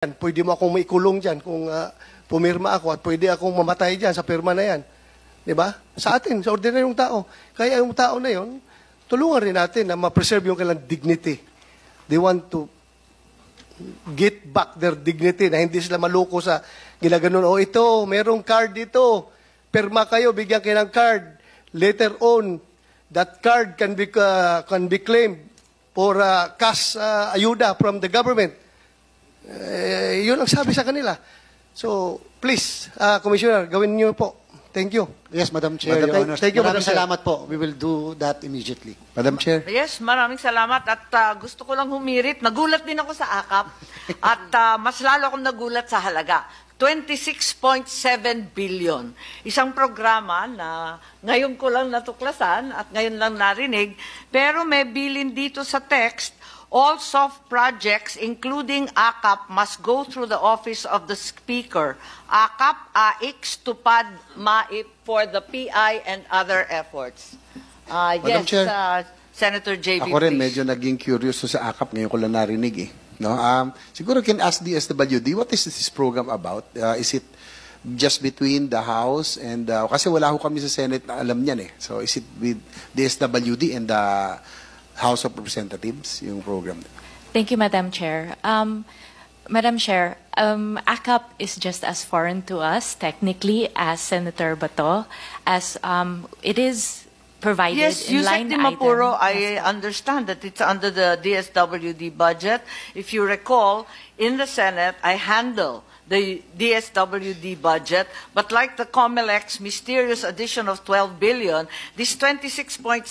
Pwede mo akong maikulong dyan kung pumirma ako at pwede akong mamatay dyan sa pirma na yan. Diba? Sa atin, sa ordinaryong tao. Kaya yung tao na yon, tulungan rin natin na ma-preserve yung kailang dignity. They want to get back their dignity na hindi sila maloko sa ginaganon. O ito, merong card dito. Pirma kayo, bigyan kayo ng card. Later on, that card can be claimed for cash ayuda from the government. Yun ang sabi sa kanila. So, please, Commissioner, gawin niyo po. Thank you. Yes, Madam Chair, Your Honor. Thank you, Madam Maraming Chair. salamat po. We will do that immediately. Madam Chair. Yes, maraming salamat. At gusto ko lang humirit. Nagulat din ako sa AKAP. At mas lalo akong nagulat sa halaga. 26.7 billion. Isang programa na ngayon ko lang natuklasan at ngayon lang narinig. Pero may bilin dito sa text. All soft projects, including AKAP, must go through the office of the Speaker. AKAP, AIX, TUPAD, MAIP for the PI and other efforts. Madam yes, Chair, Senator JB, ako rin please. medyo naging curious sa AKAP. Ngayon ko lang narinig eh. No? Siguro can ask DSWD, what is this program about? Is it just between the House and... kasi wala ho kami sa Senate na alam niyan eh. So is it with DSWD and the House of Representatives, yung program? Thank you, Madam Chair. Madam Chair, AKAP is just as foreign to us, technically, as Senator Bato, as it is provided Yes, in Yusek line Di Mapuro, item. I understand that it's under the DSWD budget. If you recall, in the Senate, I handle the DSWD budget, but like the COMELEC's mysterious addition of 12 billion, this 26.7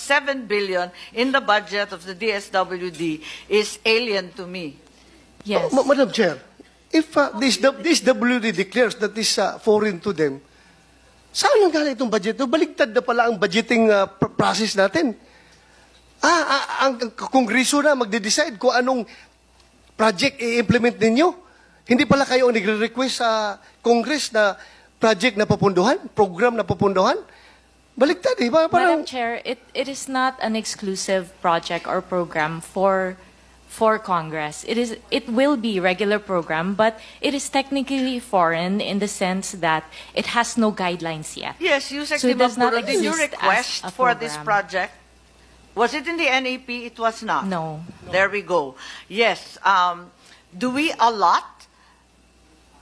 billion in the budget of the DSWD is alien to me. Yes. Madam Chair, if this WD declares that is foreign to them, saan nang galing itong budget? Baligtad na pala ang budgeting process natin. Ang Kongreso na magde-decide kung anong project i-implement ninyo. Hindi pala kayo ang nagre-request sa Congress na project na papunduhan, program na papunduhan? Baligtad, eh. Madam Chair, it is not an exclusive project or program for Congress. It will be regular program, but it is technically foreign in the sense that it has no guidelines yet. Yes, Yusek So Di it does not Mapuro, did you exist request as a for this program. project? Was it in the NAP? It was not. No. There we go. Yes. Do we allot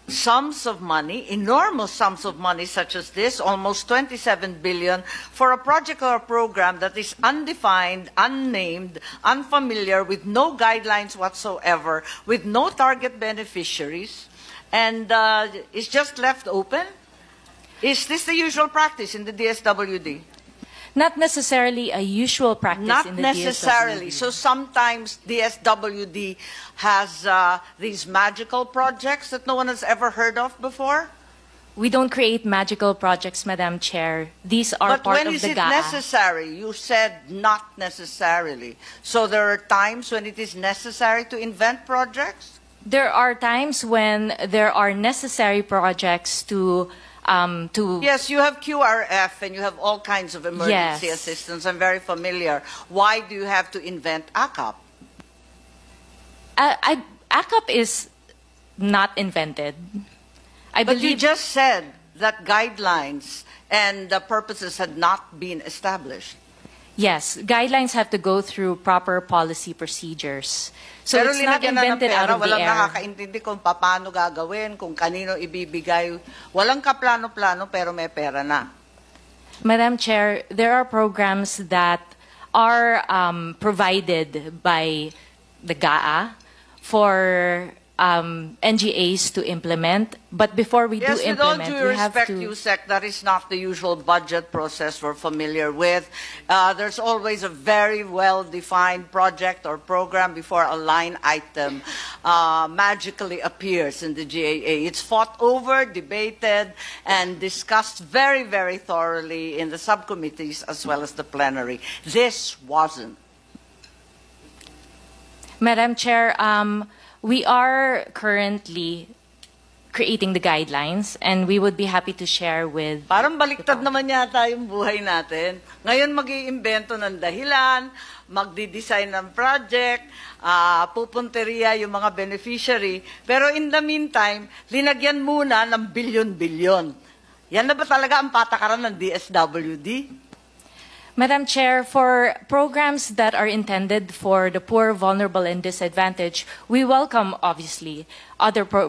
sums of money, enormous sums of money such as this, almost 27 billion, for a project or a program that is undefined, unnamed, unfamiliar, with no guidelines whatsoever, with no target beneficiaries, and is just left open? Is this the usual practice in the DSWD? Not necessarily a usual practice Not in the necessarily. DSWD. So sometimes DSWD has these magical projects that no one has ever heard of before. We don't create magical projects, Madam Chair. These are But part when of is the it GAA. necessary? You said not necessarily. So there are times when it is necessary to invent projects? There are times when there are necessary projects to Yes, you have QRF and you have all kinds of emergency Yes. assistance. I'm very familiar. Why do you have to invent AKAP? AKAP is not invented. I But you believe just said that guidelines and the purposes had not been established. yes, guidelines have to go through proper policy procedures. So Pero it's not linagyan na ng invented pera, out of the walang air. nakakaintindi kung paano gagawin, kung kanino ibibigay. Walang kaplano-plano pero may pera na. Madam Chair, there are programs that are provided by the GAA for NGAs to implement. But before we Yes, do with all implement, due we have respect, to... Yusek, that is not the usual budget process we're familiar with. There's always a very well-defined project or program before a line item magically appears in the GAA. It's fought over, debated, and discussed very, very thoroughly in the subcommittees as well as the plenary. This wasn't. Madam Chair, we are currently creating the guidelines, and we would be happy to share with... Parang baliktad naman yata yung buhay natin. Ngayon mag-iimbento ng dahilan, magdi-design ng project, pupunteriya yung mga beneficiary. Pero in the meantime, linagyan muna ng bilyon-bilyon. Yan na ba talaga ang patakaran ng DSWD? Madam Chair, for programs that are intended for the poor, vulnerable, and disadvantaged, we welcome, obviously,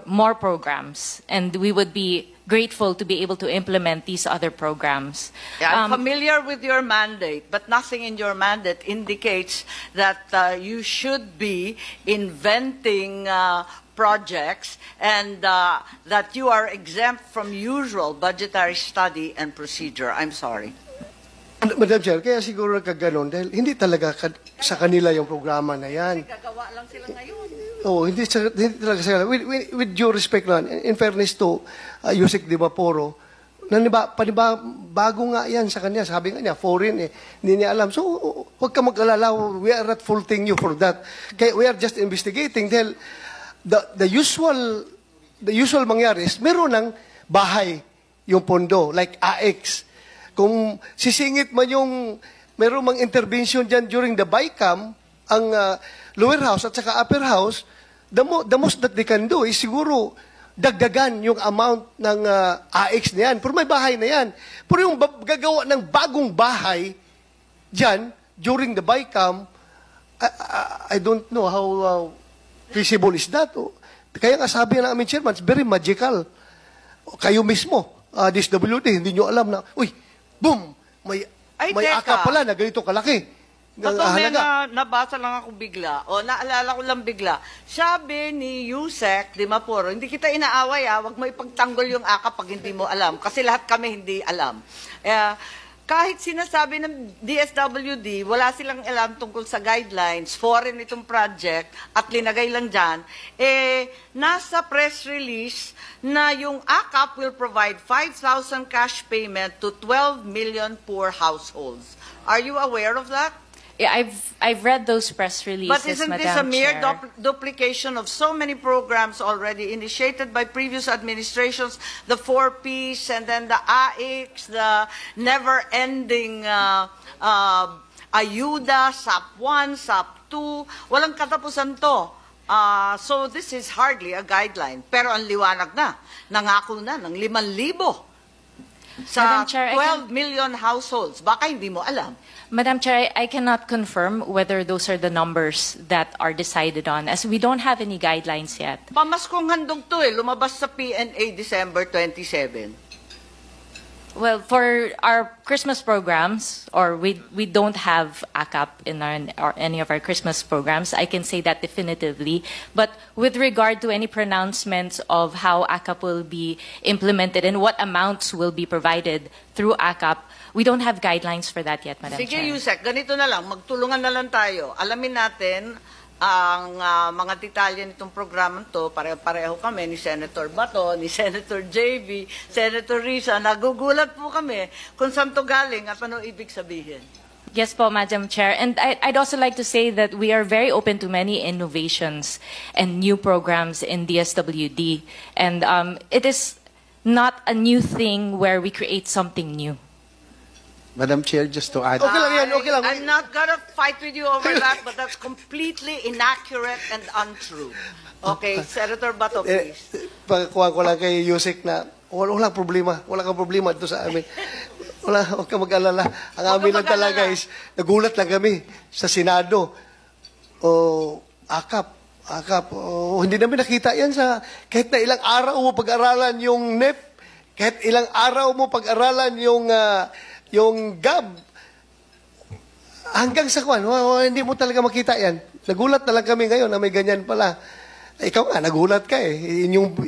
more programs, and we would be grateful to be able to implement these other programs. Yeah, I'm familiar with your mandate, but nothing in your mandate indicates that you should be inventing projects and that you are exempt from usual budgetary study and procedure. I'm sorry. Madam Chair, kaya siguro nagkaganon dahil hindi talaga sa kanila yung programa na yan. Gagawa lang sila ngayon. Oo, hindi talaga sa kanila. With due respect naman, in fairness to Yusek Di Maporo, bago nga yan sa kanya. Sabi nga niya, foreign hindi niya alam. So, huwag ka mag-alala, we are not faulting you for that. Kaya we are just investigating dahil the usual mangyari is meron ng bahay yung pondo, like AX. Kung sisingit man yung meron mang intervention dyan during the BICAM, ang lower house at saka upper house, the most that they can do is siguro dagdagan yung amount ng AX na yan. Pero may bahay na yan. Pero yung gagawa ng bagong bahay dyan during the BICAM, I don't know how feasible is that. Kaya nga sabi ng aming chairman, it's very magical. Kayo mismo, DSWD, hindi nyo alam na, uy, boom! May aka pala na ganito kalaki. May nabasa lang ako bigla, o naalala ko lang bigla. Sabi ni Yusek Di Maporo, hindi kita inaaway wag mo ipagtanggol yung aka pag hindi mo alam. Kasi lahat kami hindi alam. Kahit sinasabi ng DSWD, wala silang alam tungkol sa guidelines, foreign itong project, at linagay lang dyan, nasa press release na yung AKAP will provide 5,000 cash payment to 12 million poor households. Are you aware of that? Yeah, I've read those press releases, But isn't Madam this a mere Chair. duplication of so many programs already initiated by previous administrations, the 4Ps and then the AIX, the never-ending ayuda, SAP 1, SAP 2, walang katapusan to. So this is hardly a guideline. Pero ang liwanag na, nangako na ng 5,000 sa Madam Chair, 12 million households. Baka hindi mo alam. Madam Chair, I cannot confirm whether those are the numbers that are decided on, as we don't have any guidelines yet. Pamaskong handog to lumabas sa PNA December 27. Well, for our Christmas programs, or we don't have AKAP in any of our Christmas programs, I can say that definitively. But with regard to any pronouncements of how AKAP will be implemented and what amounts will be provided through AKAP, we don't have guidelines for that yet, Madam Sige, Chair. Yusek, ganito na lang, magtulungan na lang tayo. Alamin natin ang mga detalye nitong programang to. Pareho kami ni Senator Bato, ni Senator JV, Senator Risa. Nagugulat po kami kung saan to galing at ano ibig sabihin. Yes po, Madam Chair. And I'd also like to say that we are very open to many innovations and new programs in DSWD. And it is not a new thing where we create something new. Madam Chair, just to add, Okay lang yan, okay lang. I'm not gonna fight with you over that, but that's completely inaccurate and untrue. Okay, Senator Bato, please. Pagkuha ko lang kay Yusek na walang problema. Wala kang problema dito sa amin. Huwag ka mag-alala. Ang amin lang talaga is, nagulat lang kami sa Senado. AKAP. Hindi namin nakita yan sa, kahit na ilang araw mo pag-aralan yung NEP, kahit ilang araw mo pag-aralan yung GAB, hanggang sa kwan, hindi mo talaga makita yan. Nagulat na lang kami ngayon na may ganyan pala. Ikaw nga, nagulat ka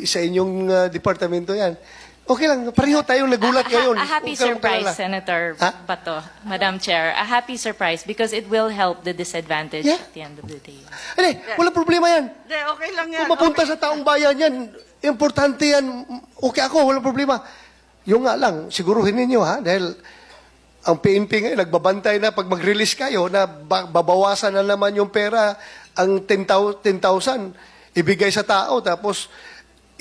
sa inyong departamento yan. Okay lang, pareho tayong nagulat ngayon. A happy Huwag kang surprise, mag-alala. Senator Bato, Madam Chair. A happy surprise because it will help the disadvantaged Yeah. at the end of the day. Hindi, walang problema yan. Hindi, okay lang yan. Kung mapunta sa taong bayan yan, importante yan. Okay ako, walang problema. Yung nga lang, siguruhin ninyo dahil ang PNP ngayon, nagbabantay na pag mag-release kayo na babawasan na naman yung pera, ang 10,000 ibigay sa tao, tapos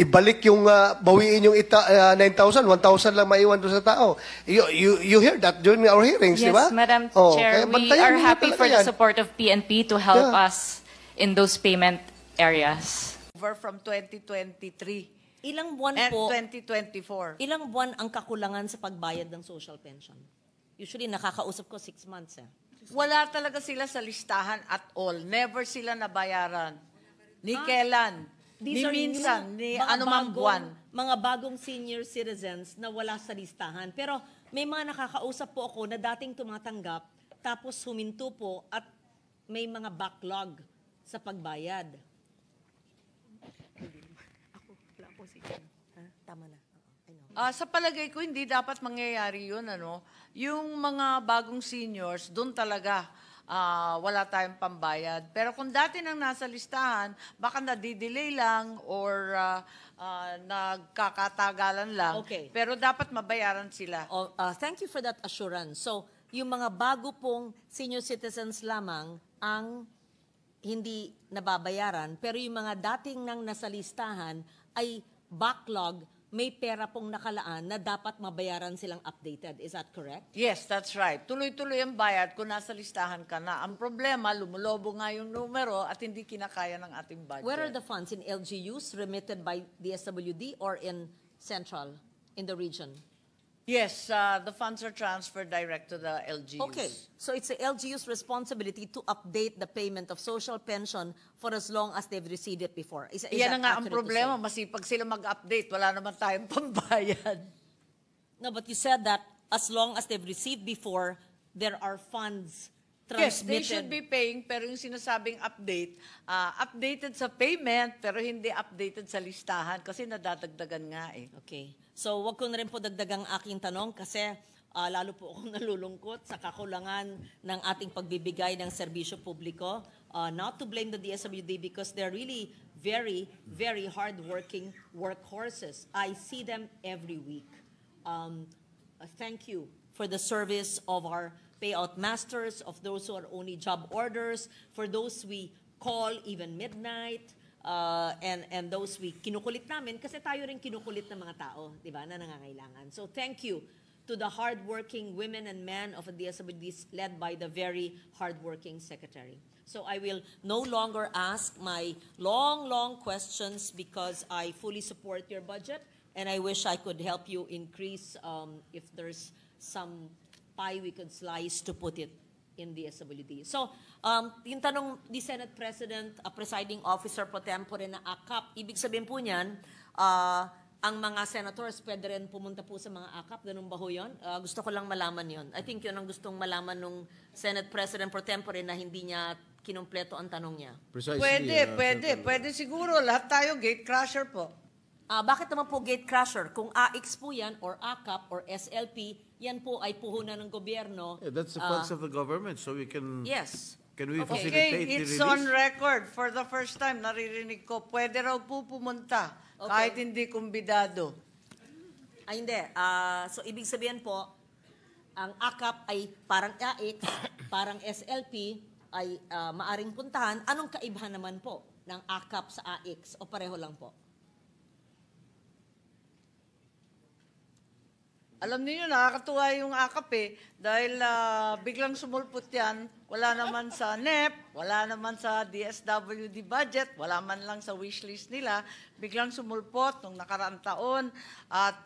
ibalik yung bawiin yung 9,000, 1,000 lang maiwan doon sa tao. You hear that during our hearings, di ba? Yes, Madam kaya Chair, we bantayan are ninyo happy talaga for the yan. support of PNP to help Yeah. us in those payment areas. Over from 2023 Ilang buwan and po, 2024. ilang buwan ang kakulangan sa pagbayad ng social pension? Usually, nakakausap ko 6 months. Wala talaga sila sa listahan at all. Never sila nabayaran. Ni kailan, ni These are minsan, new, ni mga anumang buwan. Mga bagong senior citizens na wala sa listahan. Pero may mga nakakausap po ako na dating tumatanggap, tapos huminto po at may mga backlog sa pagbayad. Tama na. I know. Sa palagay ko, hindi dapat mangyayari yun. Yung mga bagong seniors, doon talaga wala tayong pambayad. Pero kung dati nang nasa listahan, baka nadidelay lang or nagkakatagalan lang. Okay. Pero dapat mabayaran sila. Thank you for that assurance. So, yung mga bago pong senior citizens lamang ang hindi nababayaran, pero yung mga dating nang nasa listahan ay backlog, may pera pong nakalaan na dapat mabayaran silang updated. Is that correct? Yes, that's right. Tuloy-tuloy ang bayad kung nasa listahan ka na. Ang problema, lumulobo nga yung numero at hindi kinakaya ng ating budget. Where are the funds? In LGUs remitted by the SWD or in central, in the region? Yes, the funds are transferred direct to the LGUs. Okay, so it's the LGU's responsibility to update the payment of social pension for as long as they've received it before. Is Yan that na nga ang accurate to problema. say? Masipag sila mag-update. Wala naman tayong pambayad. No, but you said that as long as they've received before, there are funds Yes, they transmitted. should be paying, pero yung sinasabing update, updated sa payment, pero hindi updated sa listahan kasi nadadagdagan nga eh. Okay. So, wag ko na rin po dagdagang aking tanong kasi lalo po akong nalulungkot sa kakulangan ng ating pagbibigay ng serbisyo publiko. Not to blame the DSWD because they're really very, very hardworking workhorses. I see them every week. Thank you for the service of our payout masters, of those who are only job orders, for those we call even midnight, and those we kinukulit namin kasi tayo rin kinukulit ng mga tao, di ba, na nangangailangan. So thank you to the hardworking women and men of the DSWD led by the very hardworking secretary. So I will no longer ask my long questions because I fully support your budget and I wish I could help you increase if there's some pie we could slice to put it in the SWD. So, yung tanong ni Senate President, Presiding Officer Pro Tempore na AKAP, ibig sabihin po niyan, ang mga senators pwede rin pumunta po sa mga AKAP, ganun ba ho yun? Gusto ko lang malaman yun. I think yun ang gustong malaman nung Senate President Pro Tempore na hindi niya kinumpleto ang tanong niya. Precisely, Pwede siguro. Lahat tayo gate crusher po. Bakit naman po gate crusher? Kung AX po yan, or AKAP, or SLP, yan po ay puhunan ng gobyerno. Yeah, that's the funds of the government, so we can Yes. can we Okay, facilitate the it's release? on record. For the first time, naririnig ko, pwede raw po pumunta kahit hindi kumbidado. Ay, hindi. So, ibig sabihin po, ang AKAP ay parang AX, parang SLP, ay maaring puntahan. Anong kaibahan naman po ng AKAP sa AX? O pareho lang po? Alam niyo, nakakatuwa yung AKAP dahil biglang sumulpot yan, wala naman sa NEP, wala naman sa DSWD budget, wala man lang sa wishlist nila, biglang sumulpot nung nakaraang taon at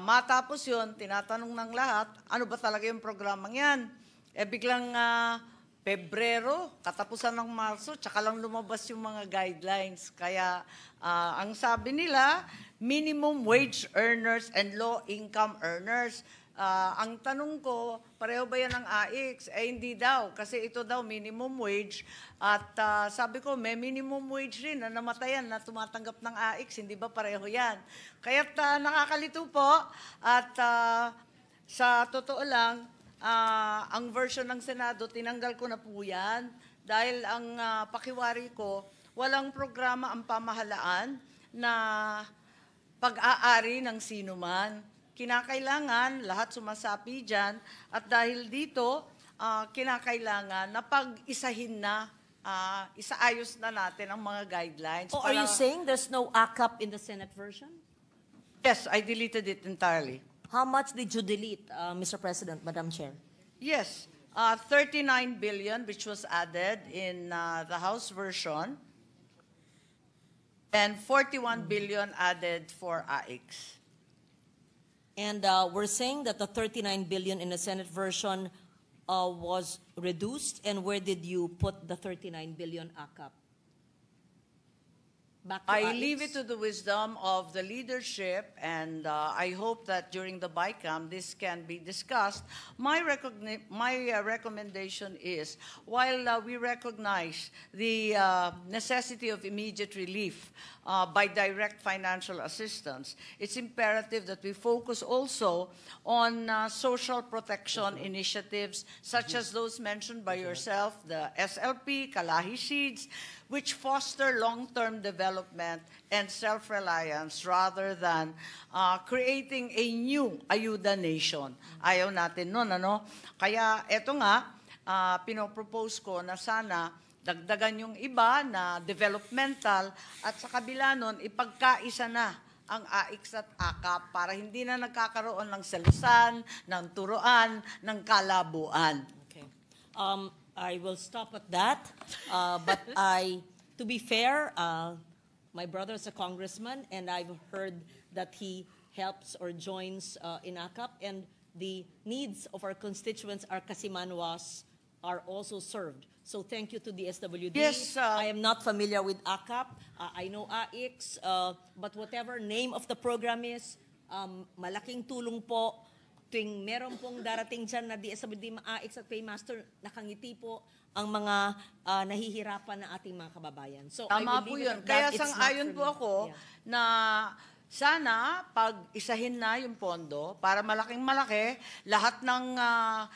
matapos yun, tinatanong ng lahat, ano ba talaga yung programang yan? Biglang Pebrero, katapusan ng Marso, tsaka lang lumabas yung mga guidelines. Kaya ang sabi nila, minimum wage earners and low-income earners. Ang tanong ko, pareho ba yan ng AX? Hindi daw, kasi ito daw minimum wage. At sabi ko, may minimum wage rin na namatayan na tumatanggap ng AX. Hindi ba pareho yan? Kaya't nakakalito po. At sa totoo lang, ang version ng Senado, tinanggal ko na po yan. Dahil ang pakiwari ko, walang programa ang pamahalaan na pag-aari ng sino man. Kinakailangan, lahat sumasapi dyan, at dahil dito, kinakailangan na pag-isahin na isaayos na natin ang mga guidelines. Oh, are you saying there's no AKAP in the Senate version? Yes, I deleted it entirely. How much did you delete, Mr. President, Madam Chair? Yes, 39 billion, which was added in the House version, and 41 billion added for AIX. And we're saying that the 39 billion in the Senate version was reduced, and where did you put the 39 billion AKAP? Back to I AIX? leave it to the wisdom of the leadership, and I hope that during the BICAM this can be discussed. My recommendation is, while we recognize the necessity of immediate relief by direct financial assistance, it's imperative that we focus also on social protection initiatives such as those mentioned by yourself, the SLP, Kalahi Seeds, which foster long-term development and self-reliance rather than creating a new ayuda nation. Ayaw natin nun, ano? Kaya eto nga, pinopropose ko na sana dagdagan yung iba na developmental at sa kabila nun, ipagkaisa na ang AIX at AKAP para hindi na nagkakaroon ng salisan, ng turuan, ng kalabuan. Okay. I will stop at that. But to be fair, my brother is a congressman, and I've heard that he helps or joins in AKAP, and the needs of our constituents, our Kasimanwas, are also served. So thank you to the SWD. Yes, I am not familiar with AKAP. I know AIX, but whatever name of the program is, malaking tulong po. Tuwing meron pong darating dyan na DSWD, AIX at Paymaster, nakangiti po ang mga nahihirapan na ating mga kababayan. So Tama I po will leave yun. it at Kaya that. It's sang-ayon not po for me. ako Yeah. na sana pag-isahin na yung pondo para malaking-malaki, lahat ng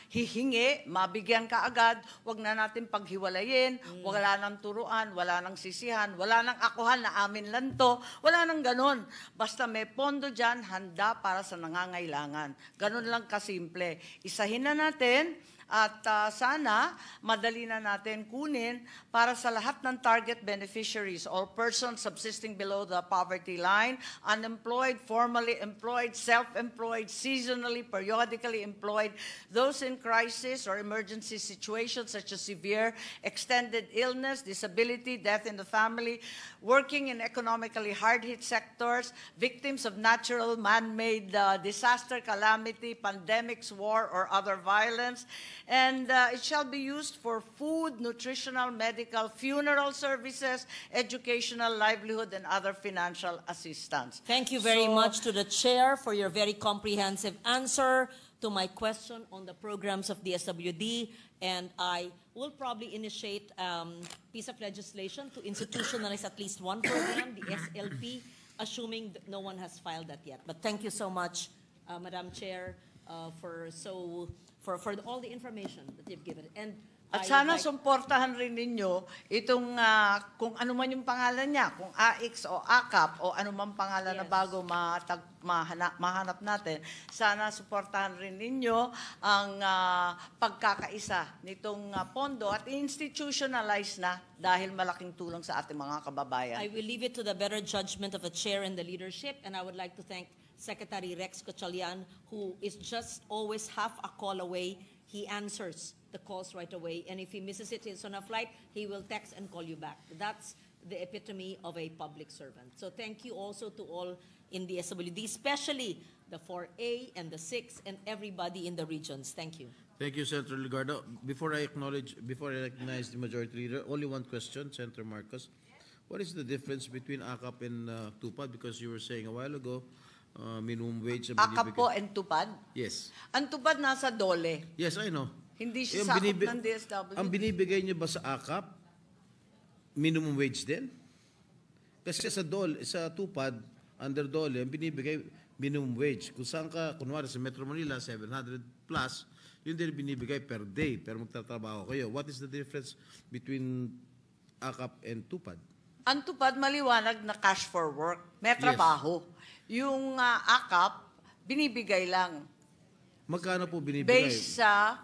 hihingi, mabigyan ka agad, wag na natin paghiwalayin, wala nang turuan, wala nang sisihan, wala nang akuhan na amin lang to, wala nang ganon. Basta may pondo dyan, handa para sa nangangailangan. Ganon lang kasimple. Isahin na natin, at sana madali na natin kunin para sa lahat ng target beneficiaries, all persons subsisting below the poverty line, unemployed, formally employed, self-employed, seasonally, periodically employed, those in crisis or emergency situations such as severe, extended illness, disability, death in the family, working in economically hard-hit sectors, victims of natural man-made disaster, calamity, pandemics, war, or other violence. And it shall be used for food, nutritional, medical, funeral services, educational, livelihood, and other financial assistance. Thank you very much to the Chair for your very comprehensive answer to my question on the programs of the SWD. And I will probably initiate a piece of legislation to institutionalize at least one program, the SLP, assuming that no one has filed that yet. But thank you so much, Madam Chair, for all the information that you've given. And At I sana would like- sumportahan rin ninyo itong kung ano man yung pangalan niya, kung AIX o AKAP o ano man pangalan na Yes. bago mahanap natin, sana suportahan rin ninyo ang pagkakaisa nitong pondo at institutionalize na dahil malaking tulong sa ating mga kababayan. I will leave it to the better judgment of the Chair and the leadership, and I would like to thank Secretary Rex Gatchalian, who is just always half a call away. He answers the calls right away, and if he misses it, he's on a flight, he will text and call you back. That's the epitome of a public servant. So thank you also to all in the SWD, especially the 4A and the 6 and everybody in the regions. Thank you. Thank you, Senator Ligardo. Before I recognize the majority leader, only one question, Senator Marcos. What is the difference between AKAP and TUPAD? Because you were saying a while ago, minimum wage. AKAP po and TUPAD? Yes. Ang TUPAD nasa DOLE. Yes, I know. Hindi siya Yung sakop ng DSWD. Ang binibigay niyo ba sa AKAP, minimum wage din? Kasi sa TUPAD, under DOLE, ang binibigay minimum wage. Kung saan ka, kunwari sa Metro Manila, 700 plus, yun din binibigay per day, pero magtatrabaho kayo. What is the difference between AKAP and TUPAD? Ang TUPAD maliwanag na cash for work. May Yes. trabaho. Yung AKAP, binibigay lang. Magkano po binibigay? Based sa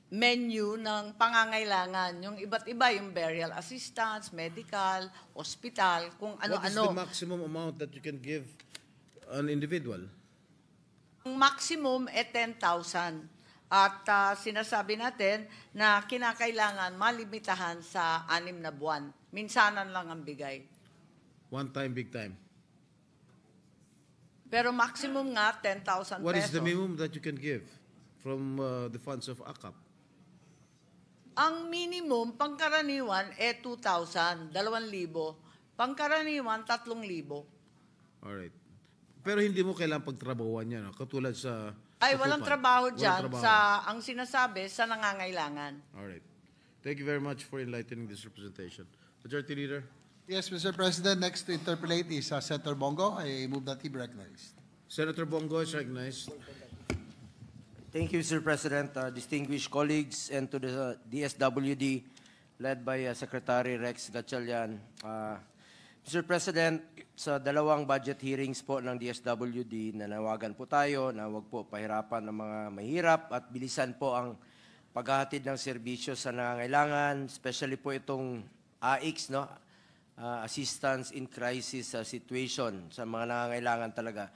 menu ng pangangailangan. Yung iba't iba, yung burial assistance, medical, hospital, kung What is the ano-ano. maximum amount that you can give an individual? Ang maximum 10,000. At sinasabi natin na kinakailangan malimitahan sa 6 na buwan. Minsanan lang ang bigay. One time, big time. Pero maximum nga 10,000 What is pesos. the minimum that you can give from the funds of AKAP? Ang minimum, pangkaraniwan, 2,000, 2,000. Pangkaraniwan, 3,000. Alright. Pero hindi mo kailangan pagtrabahuan yan, katulad sa... Ay, sa walang Tupad. trabaho Walang dyan. trabaho. Ang sinasabi, sa nangangailangan. Alright. Thank you very much for enlightening this representation. Majority Leader? Yes, Mr. President. Next to interpolate is Senator Bongo. I move that he be recognized. Senator Bongo is recognized. Thank you, Mr. President, distinguished colleagues, and to the DSWD led by Secretary Rex Gatchalian. Mr. President, sa dalawang budget hearings po ng DSWD, nanawagan po tayo na huwag po pahirapan ng mga mahirap at bilisan po ang paghahatid ng serbisyo sa nangangailangan, especially po itong AICS, no? Assistance in Crisis Situation sa mga nangangailangan talaga.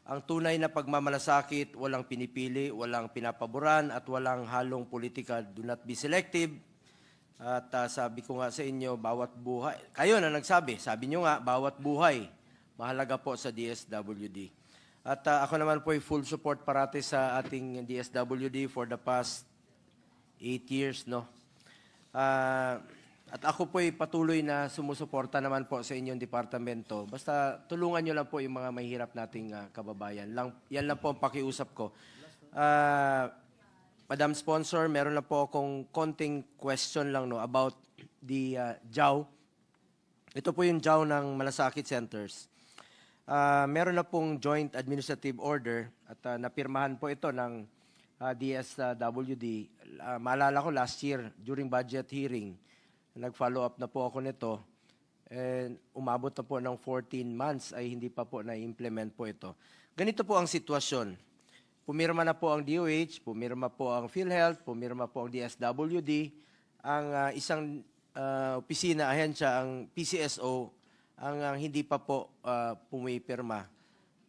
Ang tunay na pagmamalasakit, walang pinipili, walang pinapaboran, at walang halong politika. Do not be selective. At sabi ko nga sa inyo, bawat buhay, kayo na nagsabi, sabi nyo nga, bawat buhay, mahalaga po sa DSWD. At ako naman po ay full support parati sa ating DSWD for the past 8 years, no? At ako po ay patuloy na sumusuporta naman po sa inyong departamento. Basta tulungan nyo lang po yung mga mahirap nating kababayan. Yan lang po ang pakiusap ko. Madam Sponsor, meron na po akong konting question lang no, about the JAW. Ito po yung JAW ng Malasakit Centers. Meron na pong joint administrative order at napirmahan po ito ng DSWD. Maalala ko last year during budget hearing, nag-follow up na po ako nito, and umabot na po ng 14 months ay hindi pa po na-implement po ito. Ganito po ang sitwasyon. Pumirma na po ang DOH, pumirma po ang PhilHealth, pumirma po ang DSWD, ang isang opisina, ahensya, ang PCSO, ang hindi pa po pumipirma.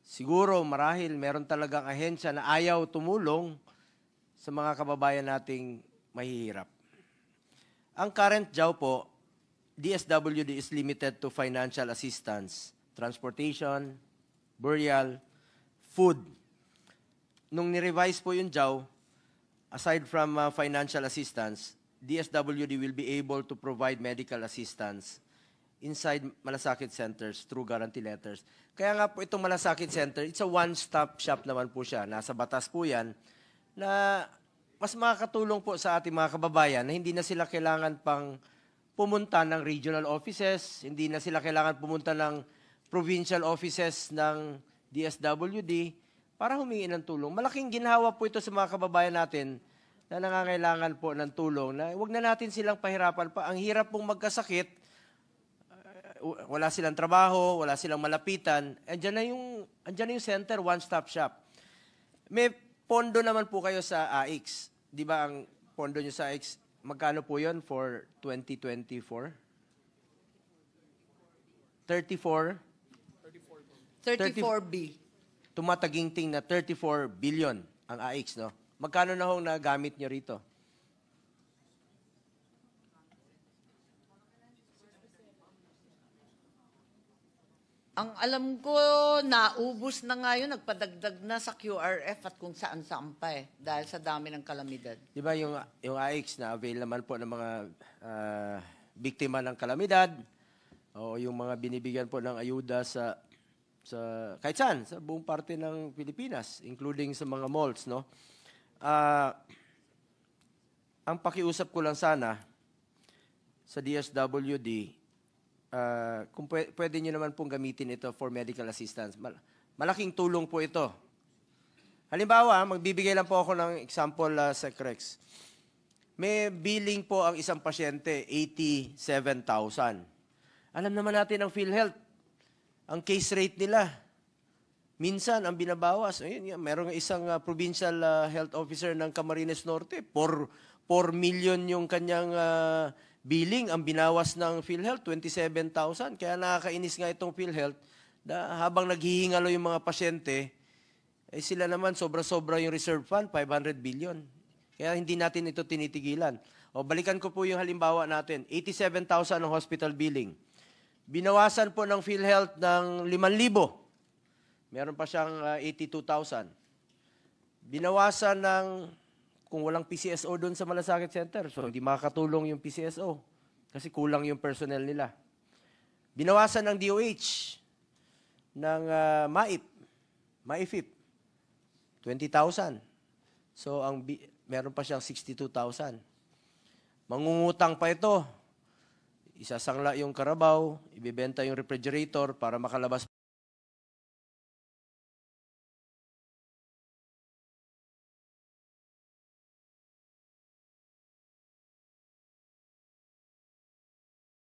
Siguro marahil meron talagang ahensya na ayaw tumulong sa mga kababayan nating mahihirap. Ang current JAW po, DSWD is limited to financial assistance, transportation, burial, food. Nung ni-revise po yung JAW, aside from financial assistance, DSWD will be able to provide medical assistance inside Malasakit Centers through guarantee letters. Kaya nga po itong Malasakit Center, it's a one-stop shop naman po siya. Nasa batas po yan na mas makakatulong po sa ating mga kababayan na hindi na sila kailangan pang pumunta ng regional offices, hindi na sila kailangan pumunta ng provincial offices ng DSWD para humingi ng tulong. Malaking ginhawa po ito sa mga kababayan natin na nangangailangan po ng tulong na huwag na natin silang pahirapan pa. Ang hirap pong magkasakit, wala silang trabaho, wala silang malapitan, andyan na yung center, one-stop shop. May pondo naman po kayo sa AICS. Di ba ang pondo nyo sa AICS, magkano po yun for 2024? 34B. Tumataginting na 34 billion ang AICS, no? Magkano na hong nagamit nyo rito? Ang alam ko, naubos na nga yun, nagpadagdag na sa QRF at kung saan-saan pa dahil sa dami ng kalamidad. Di ba yung AICS na avail naman po ng mga biktima ng kalamidad o yung mga binibigyan po ng ayuda sa kahit saan, sa buong parte ng Pilipinas, including sa mga malls, no? Ang pakiusap ko lang sana sa DSWD, kung pwede nyo naman pong gamitin ito for medical assistance. Malaking tulong po ito. Halimbawa, magbibigay lang po ako ng example, Sec Rex. May billing po ang isang pasyente, 87,000. Alam naman natin ang PhilHealth, ang case rate nila, minsan ang binabawas. Ayun, merong isang provincial health officer ng Camarines Norte, 4 million yung kanyang billing. Ang binawas ng PhilHealth, 27,000. Kaya nakakainis nga itong PhilHealth na habang naghihingalo yung mga pasyente, eh sila naman sobra-sobra yung reserve fund, 500 billion. Kaya hindi natin ito tinitigilan. O balikan ko po yung halimbawa natin, 87,000 ang hospital billing. Binawasan po ng PhilHealth ng 5,000. Meron pa siyang 82,000. Binawasan ng, kung walang PCSO doon sa Malasakit Center, so hindi makakatulong yung PCSO kasi kulang yung personnel nila. Binawasan ng DOH, ng MAIFIP, 20,000. So, meron pa siyang 62,000. Mangungutang pa ito. Isasangla yung Carabao, ibibenta yung refrigerator para makalabas